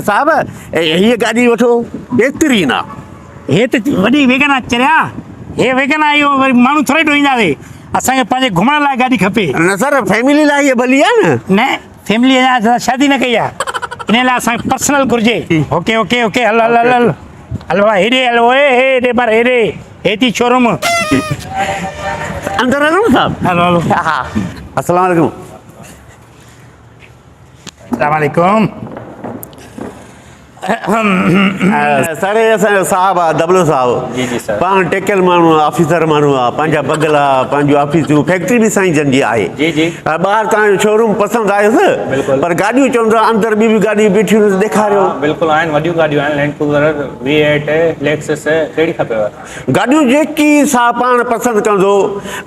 साहब ये गाड़ी वठो बेहतरीन आहे। हे त वॾी वेगन आहे चरिया, हे वेगन आहे, इहो वरी माण्हू थोरे ॾोईंदासीं। असांखे पंहिंजे घुमण लाइ गाॾी खपे। न सर फैमिली लाइ ये भली आहे न। न फैमिली अञा शादी न कई आहे, इन लाइ असांखे पर्सनल घुरिजे। ओके ओके ओके हल हल हल हल हल भाई हेॾे हल ओए हेॾे पर हेॾे हेती शोरूम अंदर हलो साहब। हलो हलो। हा अस्सलाम वालेकुम। अस्सलाम वालेकुम। सर असांजो साहब आहे दबलो साहब। जी जी सर। पाण टेकियल माण्हू आहे, ऑफिसर माण्हू आहे, पंहिंजा बंगला पंहिंजूं ऑफिसूं फैक्ट्री बि साईं जन जी आहे। जी जी। ॿाहिरि तव्हांजो शोरूम पसंदि आयुसि, बिल्कुलु। पर गाॾियूं चवंदा अंदरि ॿी गाॾियूं बीठियूं ॾेखारियो। बिल्कुलु आहिनि, वॾियूं गाॾियूं आहिनि, लैंड क्रूज़र V8 लेक्सस कहिड़ी खपेव? गाॾियूं जेकी साहब पाण पसंदि कंदो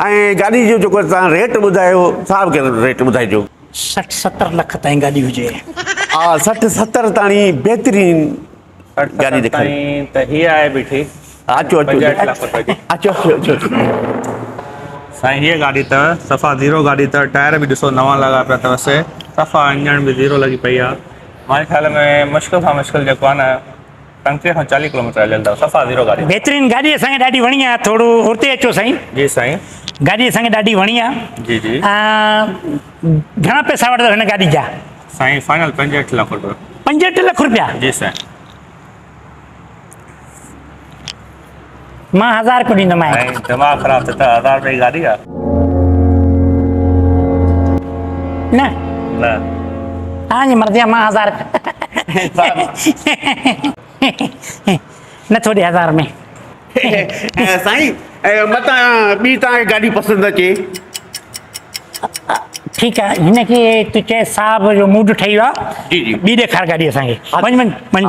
ऐं गाॾी जो जेको तव्हां रेट ॿुधायो साहब खे रेट ॿुधाइजो। 60-70 लख ताईं गाॾी हुजे। हा 60-70 ताणी बेहतरीन गाॾी ॾेखारियो। ताईं त हीअ आहे बीठी अचो अचो 65 लाख रुपए जी। अचो अचो अचो साईं हीअ गाॾी अथव सफ़ा ज़ीरो गाॾी अथव, टायर बि ॾिसो नवां लॻा पिया अथव से, सफ़ा इंजन बि ज़ीरो लॻी पई आहे। मुंहिंजे ख़्याल में मुश्किल खां मुश्किल जेको आहे न 35 खां 40 किलोमीटर हलियल अथव, सफ़ा ज़ीरो गाॾी। बहितरीन गाॾी असांखे ॾाढी वणी आहे। थोरो हुते अचो साईं। जी साईं। गाॾी असांखे ॾाढी वणी आहे। जी जी। घणा पैसा वठंदव हिन गाॾी जा? साईं फाइनल 65 लाख रुपए। 65 लख रुपया? जी साईं। मां 1000 रुपया ॾींदोमांइ। साईं दिमाग़ ख़राबु थिए त 1000 रुपए जी गाॾी आहे? न न तव्हांजी मर्ज़ी आहे, मां 1000 नथो ॾे 1000 में। साईं मतां ॿी तव्हांखे गाॾी पसंदि अचे। ठीकु आहे, हिनखे तूं चए साहब जो मूड ठही वियो आहे। जी जी। ॿी ॾेखार गाॾी असांखे। वञ वञ वञ।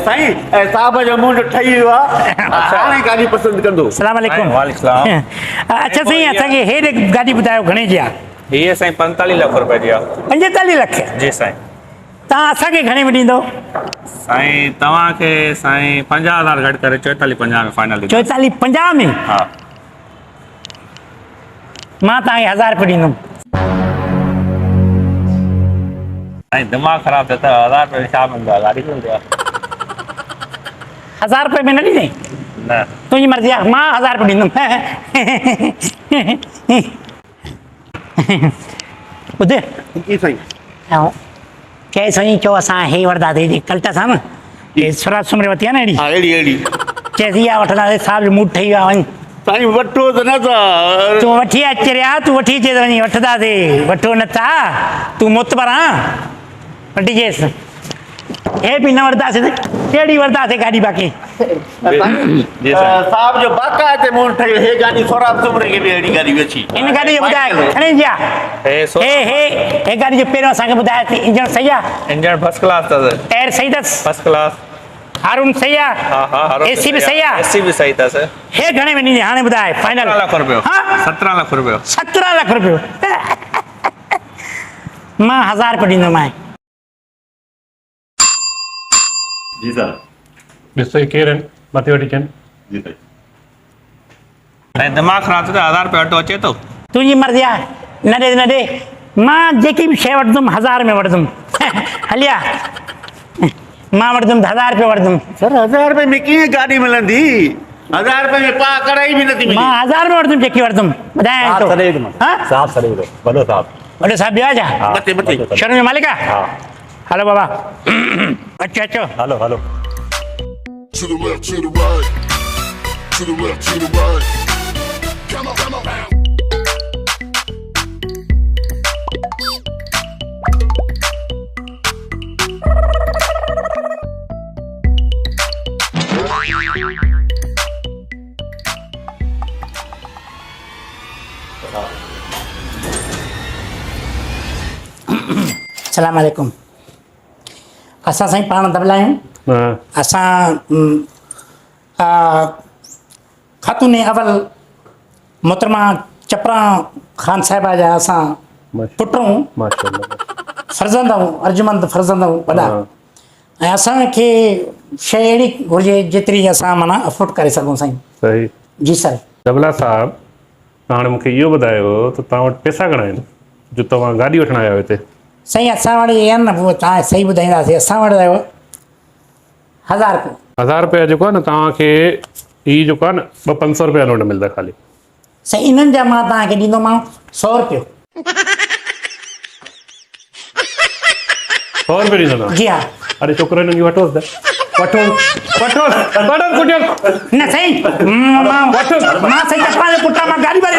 साईं साहब जो मूड ठही वियो आहे, हाणे गाॾी पसंदि कंदो। सलाम अलैकुम। वालेकुम सलाम। अच्छा साईं असांखे हेॾे गाॾी ॿुधायो घणे जी आहे? हीअ साईं 45 लाख रुपए जी आहे। 45 लख? जी साईं। तव्हां असांखे घणे में ॾींदो? साईं तव्हांखे साईं 50,000 घटि करे 44-50 में फाइनल ॾींदो। 44-50 में? हा। मां तव्हांखे 1000 रुपया ॾींदुमि। साईं दिमाग़ ख़राबु थिए त 1000 रुपए में छा मिलंदो आहे, गाॾी मिलंदी आहे? 1000 रुपये में न ॾींदे? न तुंहिंजी मर्ज़ी आहे, मां 1000 रुपया ॾींदुमि। ॿुध जी साईं। चए साईं चओ असां हे वठंदासीं कल्ट सां न, हे स्वराज सुमरे वरिती आहे न अहिड़ी। हा अहिड़ी अहिड़ी। चएसि इहा वठंदासीं, साहब जो मूड ठही वियो आहे। वञ साईं वठो त नथा। तूं वठी अच रहिया, तूं वठी अचे त वञी वठंदासीं, वठो नथा। तूं मुतबर आं, वठिजेसि। हे बि न वठंदासीं त कहिड़ी वठंदासीं गाॾी बाक़ी? जी साईं। साहब जो बाक़ाइदे मूड ठही वियो। हे गाॾी सौराब सुमरे खे बि अहिड़ी गाॾी वेची। इन गाॾी जो ॿुधाए खणी अचिजां। हे गाॾी जो पहिरियों असांखे ॿुधाए इंजन सही आहे? इंजन फर्स्ट क्लास अथव। टायर सही अथसि? First class. हारून सही आहे? हा हा। AC बि सही आहे? AC बि सही अथसि। हे घणे में ॾींदे हाणे ॿुधाए फाइनल? 17 लाख रुपयो। हा 17 लाख रुपयो। 17 लाख रुपयो। मां 1000 रुपया ॾींदोमांइ। जी साहब। ॾिसो ही केरु आहिनि, मथे वठी अचनि। जी साईं। साईं दिमाग़ ख़राबु थिए त 1000 रुपया ऑटो अचे थो? तुंहिंजी मर्ज़ी आहे, न ॾे न ॾे। मां जेकी बि शइ वठंदुमि 1000 में वठंदुमि। हलिया मां वठंदुमि 1000 रुपया वठंदुमि। सर 1000 रुपए में कीअं गाॾी मिलंदी? 1000 रुपए में पा कराई बि नथी मिले। मां 1000 में वठंदुमि जेकी वठंदुमि। ॿुधाए तो साहब सॾे विधो, भलो साहब। वॾो साहब ॿियो छा? मथे मथे। शोरूम जो मालिक आहे? हा हलो बाबा अचो अचो। हलो हलो। To the left, to the right, to the left, to the right. Come on, come on. सलाम अलैकुम। असां साईं पाण दबला आहियूं। असां ख़ातून अवल मोहतरमा चपरा ख़ान साहिबा जा असां पुट आहियूं, फर्ज़ंद आहियूं, अर्जुमंद फर्ज़ंद आहियूं वॾा। ऐं असांखे शइ अहिड़ी घुरिजे जेतिरी असां माना अफोर्ड करे सघूं साईं। सही। जी सर। दबला साहब, हाणे मूंखे इहो ॿुधायो त तव्हां वटि पैसा घणा आहिनि? जो तव्हां गाॾी वठण आया आहियो हिते? साईं असां वटि इहे आहिनि न पोइ तव्हां सही ॿुधाईंदासीं। असां वटि अथव 1000 रुपयो। 1000 रुपया जेको आहे न तव्हांखे ई जेको आहे न 500 रुपया नोट मिलंदा ख़ाली। साईं इन्हनि जा मां तव्हांखे ॾींदोमांव 100 रुपयो। 100 रुपया ॾींदो तव्हां? जी हा। अरे छोकिरो हिननि खे वठोसि त वठो वठो वठो कुटियो न साईं मां साईं चप्पा जे पुठियां मां गाॾी वारे